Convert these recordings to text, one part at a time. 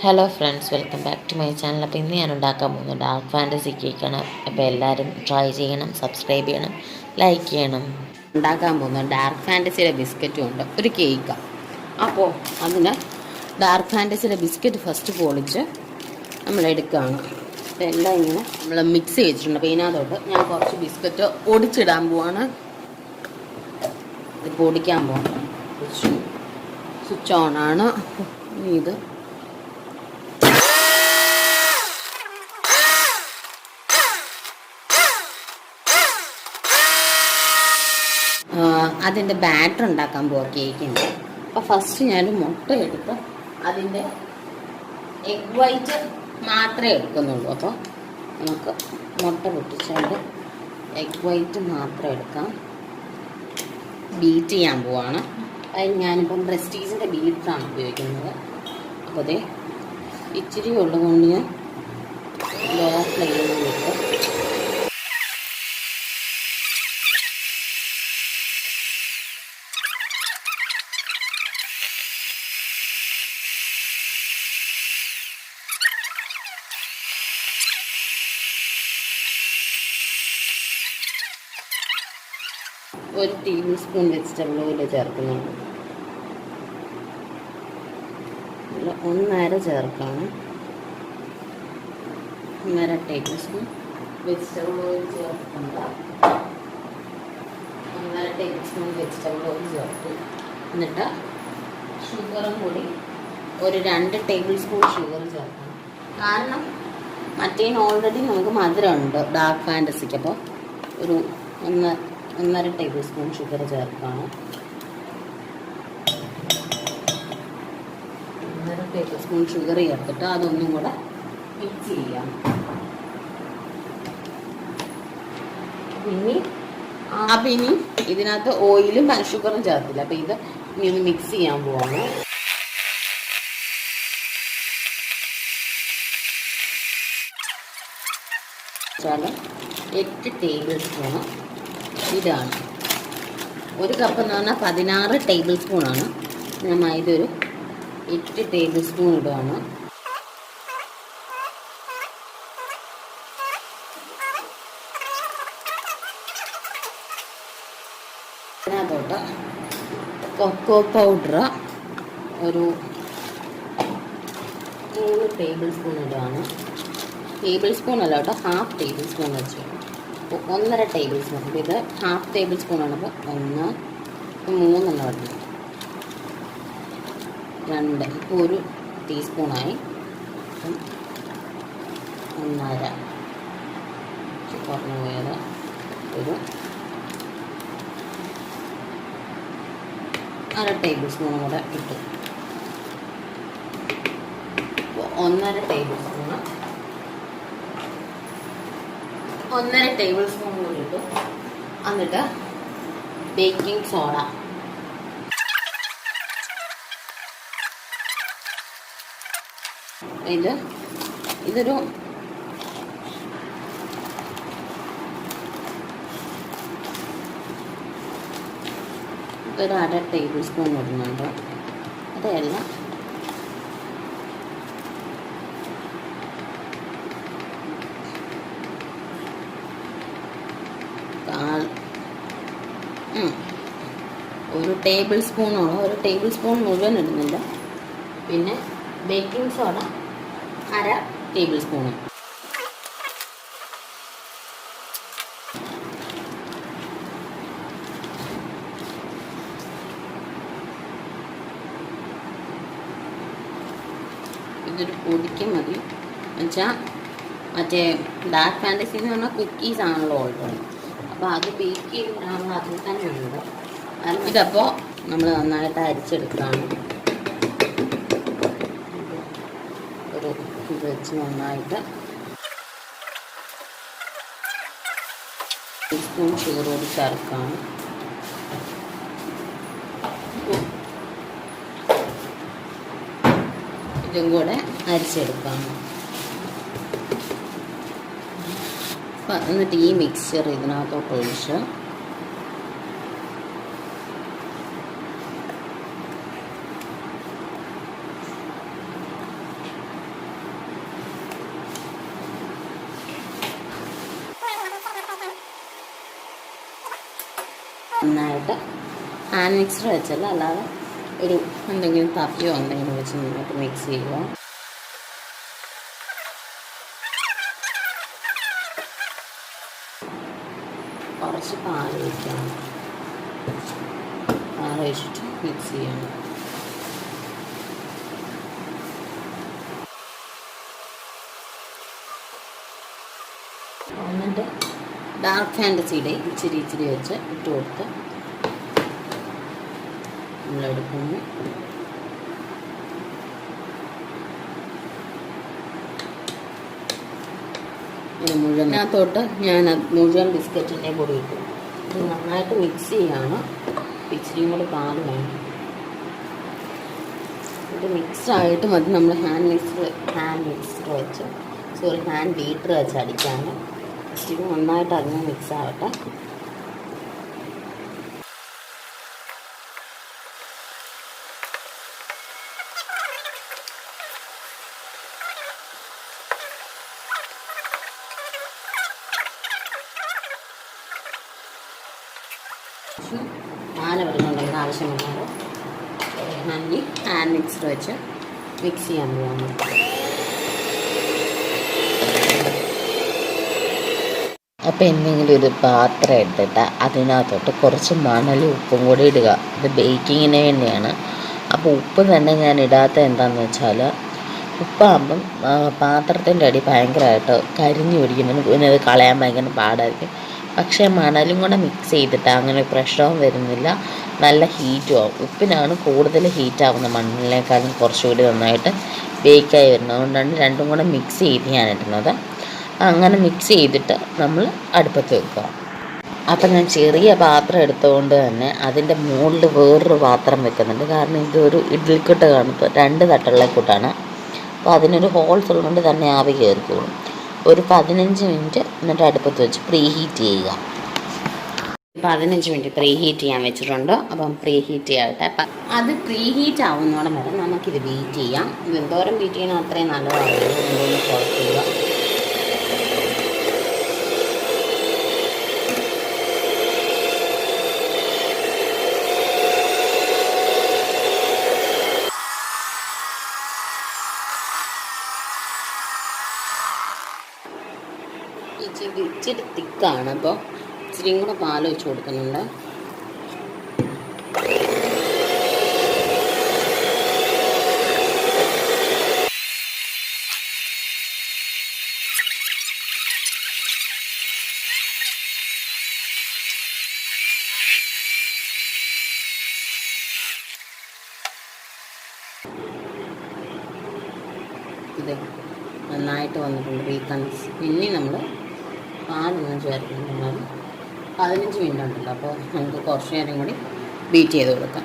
Hello friends, welcome back to my channel. അപ്പോൾ ഇന്ന് ഞാൻ ഉണ്ടാക്കാൻ പോകുന്നത് ഡാർക്ക് ഫാൻറ്റസി കേക്കാണ്. അപ്പോൾ എല്ലാവരും ട്രൈ ചെയ്യണം, സബ്സ്ക്രൈബ് ചെയ്യണം, ലൈക്ക് ചെയ്യണം. ഉണ്ടാക്കാൻ പോകുന്നത് ഡാർക്ക് ഫാൻറ്റസിയുടെ ബിസ്ക്കറ്റും ഉണ്ട്, ഒരു കേക്കാണ്. അപ്പോൾ അതിന് ഡാർക്ക് ഫാൻറ്റസിയുടെ ബിസ്ക്കറ്റ് ഫസ്റ്റ് പൊളിച്ച് നമ്മൾ എടുക്കുകയാണ്. അപ്പോൾ എല്ലാം ഇങ്ങനെ നമ്മൾ മിക്സ് ചെയ്തിട്ടുണ്ട്. അപ്പോൾ ഇതിനകത്തോട്ട് ഞാൻ കുറച്ച് ബിസ്ക്കറ്റ് ഒടിച്ചിടാൻ പോവാണ്. ഇത് പൊടിക്കാൻ പോകണം. സ്വിച്ച് ഓണാണ്. ഇത് അതിൻ്റെ ബാറ്റർ ഉണ്ടാക്കാൻ പോവാം കേക്കിൻ്റെ. അപ്പോൾ ഫസ്റ്റ് ഞാൻ മുട്ട എടുത്ത് അതിൻ്റെ എഗ് വൈറ്റ് മാത്രമേ എടുക്കുന്നുള്ളൂ. അപ്പോൾ നമുക്ക് മുട്ട പൊട്ടിച്ചുകൊണ്ട് എഗ് വൈറ്റ് മാത്രം എടുക്കാം. ബീറ്റ് ചെയ്യാൻ പോവാണ്. അതിന് ഞാനിപ്പം പ്രസ്റ്റീജിൻ്റെ ബീറ്ററാണ് ഉപയോഗിക്കുന്നത്. അപ്പോൾ അതേ ഇച്ചിരി ഉള്ളതുകൊണ്ട് ഞാൻ ലോ ഫ്ലെയിമിൽ ഇട്ട് ഒരു ടേബിൾ സ്പൂൺ വെജിറ്റബിൾ ഓയിൽ ചേർക്കുന്നുണ്ട്. 1.5 ചേർക്കാണ്. 1.5 ടേബിൾ സ്പൂൺ വെജിറ്റബിൾ ഓയിൽ ചേർക്കുന്നുണ്ട്. 1.5 ടേബിൾ സ്പൂൺ വെജിറ്റബിൾ ഓയിൽ ചേർത്തു. എന്നിട്ട് ഷുഗറും കൂടി ഒരു 2 ടേബിൾ സ്പൂൺ ഷുഗർ ചേർക്കണം. കാരണം മറ്റേന് ഓൾറെഡി നമുക്ക് മധുരമുണ്ട് ഡാർക്ക് ഫാൻറ്റസിക്ക്. അപ്പോൾ ഒരു 1.5 ടേബിൾ സ്പൂൺ ഷുഗർ ചേർക്കാണ്. 1.5 ടേബിൾ സ്പൂൺ ഷുഗർ ചേർത്തിട്ട് അതൊന്നും കൂടെ മിക്സ് ചെയ്യാം. ഇനി ഇതിനകത്ത് ഓയിലും ഷുഗറും ചേർത്തില്ല. അപ്പം ഇത് ഇനി ഒന്ന് മിക്സ് ചെയ്യാൻ പോവാണ്. വെച്ചാൽ 8 ടേബിൾ സ്പൂണ് ഇതാണ്. ഒരു കപ്പ് എന്ന് പറഞ്ഞാൽ 16 ടേബിൾ സ്പൂണാണ്. ഞാൻ മൈദ ഒരു 8 ടേബിൾ സ്പൂൺ ഇടുകയാണ്. അതിനകത്തോട്ട് കൊക്കോ പൗഡർ ഒരു 3 ടേബിൾ സ്പൂൺ ഇടുകയാണ്. ടേബിൾ സ്പൂൺ അല്ല കേട്ടോ, 1/2 ടേബിൾ സ്പൂൺ വെച്ചു. 1.5 ടേബിൾ സ്പൂൺ. അപ്പോൾ ഇത് 1/2 ടേബിൾ സ്പൂണാണ്. അപ്പോൾ 1, 3 എന്ന പറഞ്ഞു. 2 ഇപ്പോൾ 1 ടീസ്പൂണായി. 1.5 കുറഞ്ഞു പോയത് ഒരു 1/2 ടേബിൾ സ്പൂണും കൂടെ ഇട്ടു. അപ്പോൾ 1.5 ടേബിൾ സ്പൂണ് 1.5 ടേബിൾ സ്പൂൺ കൂടി ഇട്ടു. എന്നിട്ട് ബേക്കിംഗ് സോഡ ഇതൊരു 1/2 ടേബിൾ സ്പൂൺ ഇടുന്നുണ്ട്. അതെല്ലാം ഒരു ടേബിൾ സ്പൂണോളം, ഒരു ടേബിൾ സ്പൂൺ മുഴുവൻ ഇടുന്നില്ല. പിന്നെ ബേക്കിംഗ് സോഡ 1/2 ടേബിൾ സ്പൂണ്. ഇതൊരു പൊടിക്ക് മതി. എന്നുവെച്ചാൽ മറ്റേ ഡാർക്ക് ഫാൻറ്റസി എന്ന് പറഞ്ഞാൽ കുക്കീസ് ആണല്ലോ ഓൾറെഡി. അപ്പോൾ അത് ബേക്ക് ചെയ്യുമ്പോഴാണല്ലോ അതിൽ തന്നെ ഉണ്ട്. ഇതപ്പോൾ നമ്മൾ നന്നായിട്ട് അരിച്ചെടുക്കുകയാണ്. ഒരു ഇത് വെച്ച് നന്നായിട്ട് ടീസ്പൂൺ ഷുഗർ കൂടി ചേർക്കുകയാണ്. ഇതും കൂടെ അരിച്ചെടുക്കാം. എന്നിട്ട് ഈ മിക്സ്ചർ ഇതിനകത്തോട്ട് ഒഴിച്ച് നന്നായിട്ട് ഹാൻഡ് മിക്സർ വെച്ചല്ല, അല്ലാതെ ഒരു എന്തെങ്കിലും തപ്പിയോ എന്തെങ്കിലും വെച്ച് നന്നായിട്ട് മിക്സ് ചെയ്യുക. കുറച്ച് പാൽ ഒഴിക്കണം. പാൽ ഒഴിച്ചിട്ട് മിക്സ് ചെയ്യണം. എന്നിട്ട് ഡാർക്ക് ഫാൻറ്റസിയുടെ ഇച്ചിരി ഇച്ചിരി വെച്ച് ഇട്ട് കൊടുത്ത് നമ്മളെടുക്കുന്നു. ഇത് മുഴുവനകത്തോട്ട് ഞാൻ മുഴുവൻ ബിസ്ക്കറ്റിൻ്റെ പൊടി ഇട്ടു. ഇത് നന്നായിട്ട് മിക്സ് ചെയ്യാണ്. ഇച്ചിരിയും കൂടി പാൽ വേണം. ഇത് മിക്സായിട്ട് മതി നമ്മൾ ഹാൻഡ് ബീറ്റർ വെച്ച് അടിക്കാൻ. ഇച്ചിരി നന്നായിട്ട് അതിന് മിക്സ് ആവട്ടെ. പാല് വരുന്നുണ്ടെങ്കിൽ ആവശ്യമുള്ളത് ഹാൻഡ് മിക്സർ വെച്ച് മിക്സ് ചെയ്യാൻ പോകുന്നു. അപ്പോൾ എന്തെങ്കിലും ഒരു പാത്രം എടുത്തിട്ട് അതിനകത്തോട്ട് കുറച്ച് മണലും ഉപ്പും കൂടി ഇടുക. ഇത് ബേക്കിങ്ങിന് വേണ്ടിയാണ്. അപ്പോൾ ഉപ്പ് തന്നെ ഞാൻ ഇടാത്ത എന്താണെന്ന് വെച്ചാൽ, ഉപ്പാകുമ്പം പാത്രത്തിൻ്റെ അടി ഭയങ്കരമായിട്ട് കരിഞ്ഞു പിടിക്കും. പിന്നെ അത് കളയാൻ ഭയങ്കര പാടായിരിക്കും. പക്ഷേ മണലും കൂടെ മിക്സ് ചെയ്തിട്ട് അങ്ങനെ പ്രശ്നവും വരുന്നില്ല, നല്ല ഹീറ്റും ആവും. ഉപ്പിനാണ് കൂടുതൽ ഹീറ്റാവുന്നത്, മണ്ണിനേക്കാളും കുറച്ചുകൂടി നന്നായിട്ട് ബേക്കായി വരുന്നത്. അതുകൊണ്ടാണ് രണ്ടും കൂടെ മിക്സ് ചെയ്ത് ഞാൻ ഇടുന്നത്. അങ്ങനെ മിക്സ് ചെയ്തിട്ട് നമ്മൾ അടുപ്പത്ത് വെക്കുക. അപ്പം ഞാൻ ചെറിയ പാത്രം എടുത്തുകൊണ്ട് തന്നെ അതിൻ്റെ മുകളിൽ വേറൊരു പാത്രം വെക്കുന്നുണ്ട്. കാരണം ഇതൊരു ഇഡ്ഡലിക്കുട്ട് കാണുമ്പോൾ 2 തട്ടുള്ള കൂട്ടാണ്. അപ്പോൾ അതിനൊരു ഹോൾസ് ഉള്ളതുകൊണ്ട് തന്നെ ആവി കയറിക്കോളും. ഒരു 15 മിനിറ്റ് എന്നിട്ട് അടുപ്പത്ത് വെച്ച് പ്രീ ഹീറ്റ് ചെയ്യുക. 15 മിനിറ്റ് പ്രീ ഹീറ്റ് ചെയ്യാൻ വെച്ചിട്ടുണ്ട്. അപ്പം പ്രീ ഹീറ്റ് ചെയ്യട്ടെ. അത് പ്രീ ഹീറ്റ് ആവുന്നോളം വരെ നമുക്കിത് ബീറ്റ് ചെയ്യാം. ഇത് എന്തോരം ബീറ്റ് ചെയ്യണം അത്രയും നല്ലതാവുള്ളൂ. എന്തെങ്കിലും കുഴപ്പമില്ല. ഇച്ചിരി തിക്കാണ്. അപ്പോൾ ഇച്ചിരിയും കൂടെ പാൽ ഒഴിച്ച് കൊടുക്കുന്നുണ്ട്. ഇത് നന്നായിട്ട് വന്നിട്ടുണ്ട്. പിന്നെ നമ്മൾ പാലൊന്നും ചേർക്കുന്നുണ്ടെങ്കിൽ 15 മിനിറ്റ് ഉണ്ടല്ലോ. അപ്പോൾ നമുക്ക് കുറച്ച് നേരം കൂടി ബീറ്റ് ചെയ്ത് കൊടുക്കാം.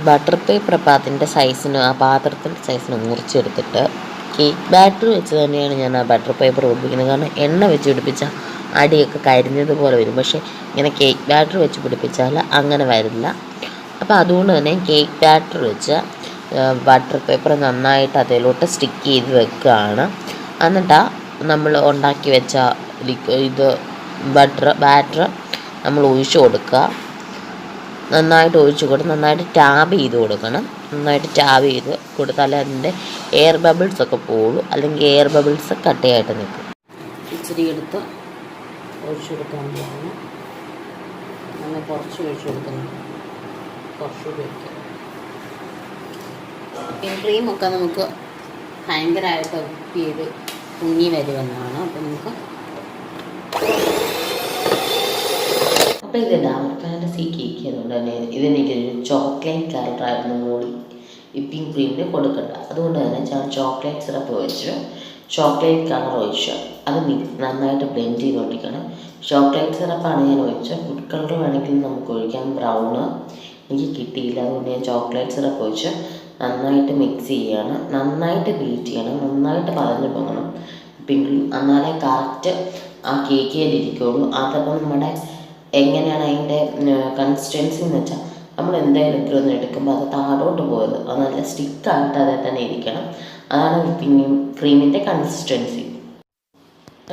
ബട്ടർ പേപ്പർ അപ്പോൾ അതിൻ്റെ സൈസിന്, ആ പാത്രത്തിൻ്റെ സൈസിന് മുറിച്ചെടുത്തിട്ട് കേക്ക് ബാറ്റർ വെച്ച് തന്നെയാണ് ഞാൻ ആ ബട്ടർ പേപ്പർ പിടിപ്പിക്കുന്നത്. കാരണം എണ്ണ വെച്ച് പിടിപ്പിച്ചാൽ അടിയൊക്കെ കരിഞ്ഞതുപോലെ വരും. പക്ഷേ ഇങ്ങനെ കേക്ക് ബാറ്റർ വെച്ച് പിടിപ്പിച്ചാൽ അങ്ങനെ വരില്ല. അപ്പോൾ അതുകൊണ്ട് തന്നെ കേക്ക് ബാറ്റർ വെച്ച് ബട്ടർ പേപ്പർ നന്നായിട്ട് അതിലോട്ട് സ്റ്റിക്ക് ചെയ്ത് വെക്കുകയാണ്. എന്നിട്ട് നമ്മൾ ഉണ്ടാക്കി വെച്ച ഇത് ബാറ്റർ നമ്മൾ ഒഴിച്ച് കൊടുക്കുക. നന്നായിട്ട് ഒഴിച്ച് കൊടുത്ത് നന്നായിട്ട് ടാബ് ചെയ്ത് കൊടുക്കണം. നന്നായിട്ട് ടാബ് ചെയ്ത് കൊടുത്താലേ അതിൻ്റെ എയർ ബബിൾസ് ഒക്കെ പോകുള്ളൂ. അല്ലെങ്കിൽ എയർ ബബിൾസ് കട്ടയായിട്ട് നിൽക്കും. ഇച്ചിരി എടുത്ത് ഒഴിച്ച് കൊടുക്കാൻ പോകുന്നു. നമ്മൾ കുറച്ച് ഒഴിച്ച് കൊടുക്കുന്നു. കുറച്ചുകൂടി വയ്ക്കുക. ക്രീമൊക്കെ നമുക്ക് ഭയങ്കരമായിട്ട് ഉപ്പ് ചെയ്ത് പൊങ്ങി വരുമെന്നാണ്. അപ്പോൾ നമുക്ക് അപ്പോൾ ഇത് ഡാർക്ക് ഫാൻറ്റസി കേക്ക് ആയതുകൊണ്ട് തന്നെ ഇതിനെനിക്കൊരു ചോക്ലേറ്റ് കളറായിരുന്നു മുകളിൽ വിപ്പിംഗ് ക്രീമിന് കൊടുക്കണ്ട. അതുകൊണ്ട് തന്നെ ഞാൻ ചോക്ലേറ്റ് സിറപ്പ് ഒഴിച്ച് ചോക്ലേറ്റ് കളർ ഒഴിച്ച് അത് നന്നായിട്ട് ബ്ലെൻഡ് ചെയ്ത് ഒട്ടിക്കണം. ചോക്ലേറ്റ് സിറപ്പാണ് ഞാൻ ഒഴിച്ചത്. ഫുഡ് കളർ വേണമെങ്കിൽ നമുക്ക് ഒഴിക്കാം. ബ്രൗണ് എനിക്ക് കിട്ടിയില്ല, അതുകൊണ്ട് ഞാൻ ചോക്ലേറ്റ് സിറപ്പ് ഒഴിച്ച് നന്നായിട്ട് മിക്സ് ചെയ്യുകയാണ്. നന്നായിട്ട് ബീറ്റ് ചെയ്യണം. നന്നായിട്ട് പതഞ്ഞ് പോകണം വിപ്പിംഗ് ക്രീം. എന്നാലേ കറക്റ്റ് ആ കേക്കിലിരിക്കുള്ളൂ. അതപ്പോൾ നമ്മുടെ എങ്ങനെയാണ് അതിൻ്റെ കൺസിസ്റ്റൻസി എന്ന് വെച്ചാൽ, നമ്മൾ എന്തായാലും ഇത്രയൊന്നും എടുക്കുമ്പോൾ അത് താഴോട്ട് പോകരുത്. അത് നല്ല സ്റ്റിക്കായിട്ട് അതേ തന്നെ ഇരിക്കണം. അതാണ് വിപ്പിംഗ് ക്രീമിൻ്റെ കൺസിസ്റ്റൻസി.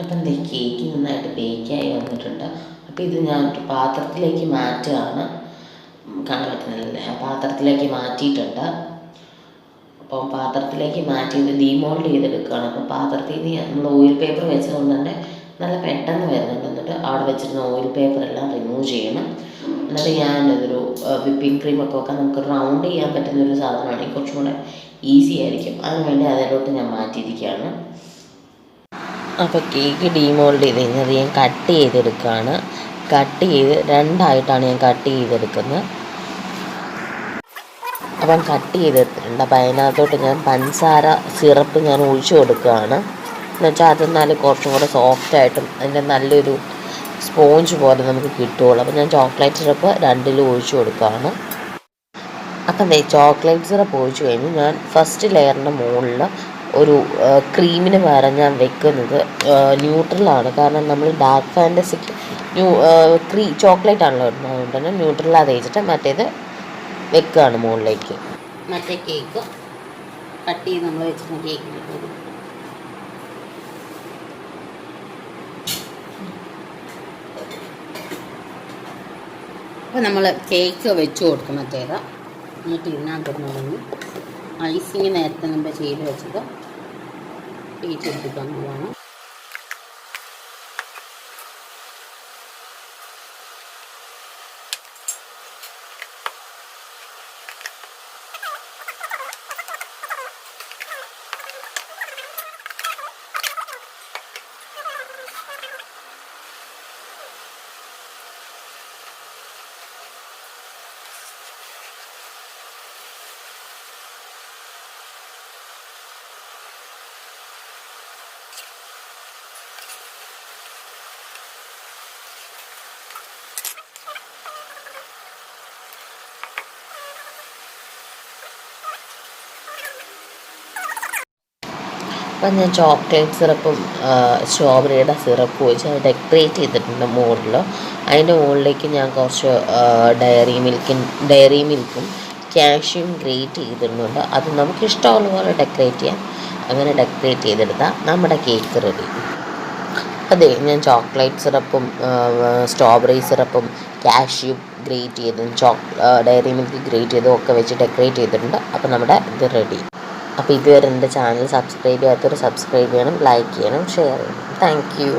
അപ്പം ദേ കേക്ക് നന്നായിട്ട് ബേക്കായി വന്നിട്ടുണ്ട്. അപ്പോൾ ഇത് ഞാൻ ഒരു പാത്രത്തിലേക്ക് മാറ്റുകയാണ്. കാണാൻ പറ്റുന്നില്ലേ, ആ പാത്രത്തിലേക്ക് മാറ്റിയിട്ടുണ്ട്. അപ്പം പാത്രത്തിലേക്ക് മാറ്റി ഇത് ഡീമോൾഡ് ചെയ്തെടുക്കുകയാണ്. അപ്പം പാത്രത്തിൽ നിന്ന് നമ്മൾ ഓയിൽ പേപ്പർ വെച്ചതുകൊണ്ട് തന്നെ നല്ല പെട്ടെന്ന് വരുന്നുണ്ട്. എന്നിട്ട് അവിടെ വെച്ചിരുന്ന ഓയിൽ പേപ്പർ എല്ലാം റിമൂവ് ചെയ്യണം. എന്നിട്ട് ഞാനിതൊരു വിപ്പിംഗ് ക്രീമൊക്കെ വെക്കാൻ നമുക്ക് റൗണ്ട് ചെയ്യാൻ പറ്റുന്നൊരു സാധനമാണെങ്കിൽ കുറച്ചും കൂടെ ഈസി ആയിരിക്കും. അതിനുവേണ്ടി അതിലോട്ട് ഞാൻ മാറ്റിയിരിക്കുകയാണ്. അപ്പോൾ കേക്ക് ഡീമോൾഡ് ചെയ്ത് കഴിഞ്ഞാൽ അത് ഞാൻ കട്ട് ചെയ്തെടുക്കുകയാണ്. കട്ട് ചെയ്ത് രണ്ടായിട്ടാണ് ഞാൻ കട്ട് ചെയ്തെടുക്കുന്നത്. അപ്പം കട്ട് ചെയ്തെടുത്തിട്ടുണ്ട്. അപ്പോൾ അതിനകത്തോട്ട് ഞാൻ പഞ്ചസാര സിറപ്പ് ഞാൻ ഒഴിച്ചു കൊടുക്കുകയാണ്. എന്നുവെച്ചാൽ അതെന്നാലും കുറച്ചും കൂടെ സോഫ്റ്റായിട്ടും അതിൻ്റെ നല്ലൊരു സ്പോഞ്ച് പോലെ നമുക്ക് കിട്ടുകയുള്ളൂ. അപ്പോൾ ഞാൻ ചോക്ലേറ്റ് സിറപ്പ് രണ്ടിലും ഒഴിച്ചു കൊടുക്കുകയാണ്. അപ്പം ചോക്ലേറ്റ് സിറപ്പ് ഒഴിച്ചു കഴിഞ്ഞ് ഞാൻ ഫസ്റ്റ് ലെയറിൻ്റെ മുകളിൽ ഒരു ക്രീമിന് പകരം ഞാൻ വെക്കുന്നത് ന്യൂട്രലാണ്. കാരണം നമ്മൾ ഡാർക്ക് ഫാൻറ്റസിക്ക് ചോക്ലേറ്റ് ആണല്ലോ ഇടുന്നത്, അതുകൊണ്ട് തന്നെ ന്യൂട്രല തേച്ചിട്ട് മറ്റേത് വെക്കുകയാണ് മുകളിലേക്ക്. മറ്റേ കേക്ക് കട്ട് ചെയ്ത് നമ്മൾ വെച്ചിരുന്ന കേക്കിൽ അപ്പോൾ നമ്മൾ കേക്ക് വെച്ച് കൊടുക്കും മറ്റേത്. എന്നിട്ട് ഇതിനകത്തുനിന്ന് ഐസിങ് നേരത്തെ നമ്മൾ ചെയ്ത് വെച്ചത് തേച്ചെടുത്തിട്ട് പോവാണ്. അപ്പം ഞാൻ ചോക്ലേറ്റ് സിറപ്പും സ്ട്രോബെറിയുടെ സിറപ്പും വെച്ച് അത് ഡെക്കറേറ്റ് ചെയ്തിട്ടുണ്ട് മുകളിൽ. അതിൻ്റെ മുകളിലേക്ക് ഞാൻ കുറച്ച് ഡയറി മിൽക്കും കാഷ്യൂം ഗ്രേറ്റ് ചെയ്തിടുന്നുണ്ട്. അത് നമുക്ക് ഇഷ്ടമുള്ള പോലെ ഡെക്കറേറ്റ് ചെയ്യാം. അങ്ങനെ ഡെക്കറേറ്റ് ചെയ്തെടുത്താൽ നമ്മുടെ കേക്ക് റെഡി. അതെ, ഞാൻ ചോക്ലേറ്റ് സിറപ്പും സ്ട്രോബെറി സിറപ്പും കാഷ്യൂ ഗ്രേറ്റ് ചെയ്തതും ഡയറി മിൽക്ക് ഗ്രേറ്റ് ചെയ്തതും ഒക്കെ വെച്ച് ഡെക്കറേറ്റ് ചെയ്തിട്ടുണ്ട്. അപ്പോൾ നമ്മുടെ ഇത് റെഡി. അപ്പോൾ ഇതുവരെ എൻ്റെ ചാനൽ സബ്സ്ക്രൈബ് ചെയ്യാത്തവർ സബ്സ്ക്രൈബ് ചെയ്യണം, ലൈക്ക് ചെയ്യണം, ഷെയർ ചെയ്യണം. Thank you.